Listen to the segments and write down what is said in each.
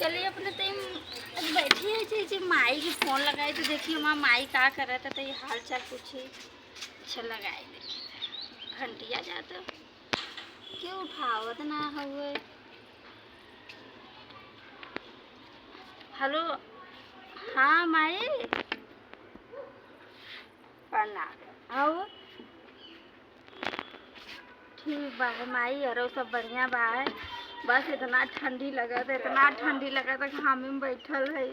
चलिए अपने टाइम बैठी है जी माई की फ़ोन लगाई तो देखिए वहाँ माई का कर रहा था तो ये हाल चाल पूछी। अच्छा लगाए देखिए घंटिया जाता क्यों उठावत ना हुए। हेलो हाँ माई प्रणाम आओ ठीक बा है माई अरे सब बढ़िया बा है। बस इतना ठंडी लगा था घाम में बैठल है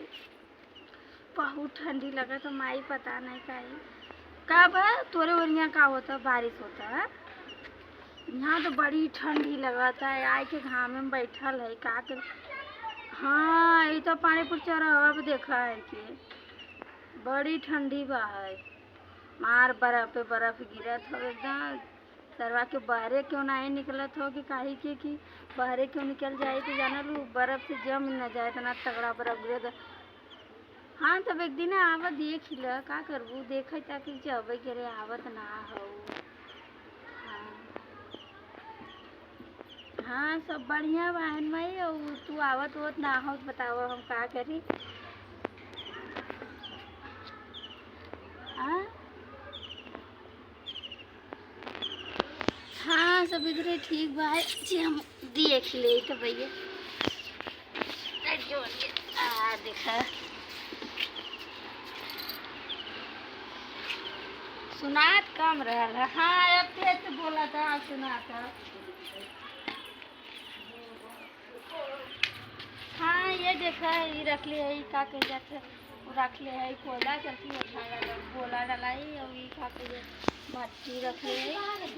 बहुत ठंडी लगा तो माई पता नहीं काहे कब है तोरे ओरिया का होता बारिश होता है। यहाँ तो बड़ी ठंडी लगाता है आए के घाम में बैठल है का कर। हाँ ये तो पानीपुर चौराहा पे देखा है कि बड़ी ठंडी बा है मार बर्फ पे बर्फ गिरत हो एकदम सरवा के बहरे क्यों नहीं निकलत हो कि काहे कि बहरे क्यों निकल जाए तो जाना लू बर्फ से जम न जाए इतना तगड़ा बर्फ गिरे। हाँ तब एक दिन आवत देख ल का करबू देखे ताकि जब करे आवत ना हो। हाँ हाँ सब बढ़िया बहन भाई और तू आवत वत ना हो बताओ हम का करी। हाँ हाँ सब इधर ठीक बा जी हम देख ले तो भैया देखा सुनात कम रहा। हाँ अब तेज बोला था सुनाता। हाँ ये देखा ये रख ले है का कह जाते रख ले है कोयला चलती उठा बोला डलाई और ये का कह मट्टी रख ले है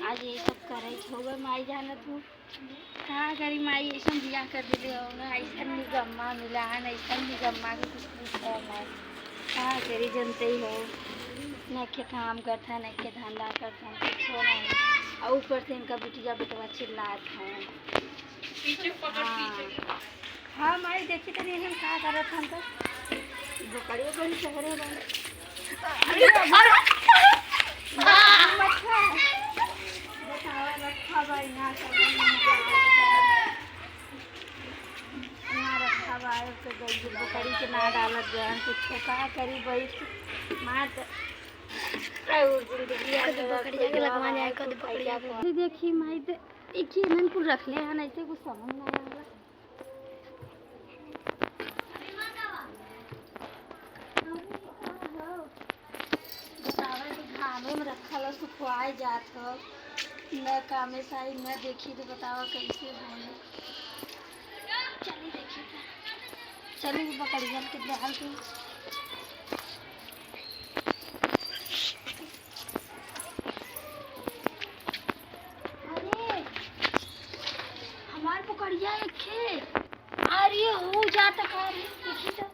आज ये सब करे छोड़ माई जाना तू का करी माई ऐसा बिया कर दिले हो ना ऐसा निगम्मा मिला है ऐसा निगम्मा के कुछ पूछता है का करी जनते ही हो न के काम करता न के धंधा करता कुछ हो नहीं और ऊपर से इनका बिटिया बिटवा चिल्लात है। हाँ माई देखी तनी हम का करत हम तो बकरियों बड़ी शहरे बन बतावा रखा बा यहाँ सब यहाँ रखा बा तो गई बकरी के ना डालत जाए कुछ का करी बैठ मार देखी माई देखिए ननपुर रख ले हैं ऐसे कुछ समझ नहीं आ रहा। घामे में रखल सुखवाए जात हो न कामे साई न देखी तो बतावा कैसे बोले चली देखी चली बकरिया के डाल के हमार पकड़िया एक अरे हो जाता देखी तो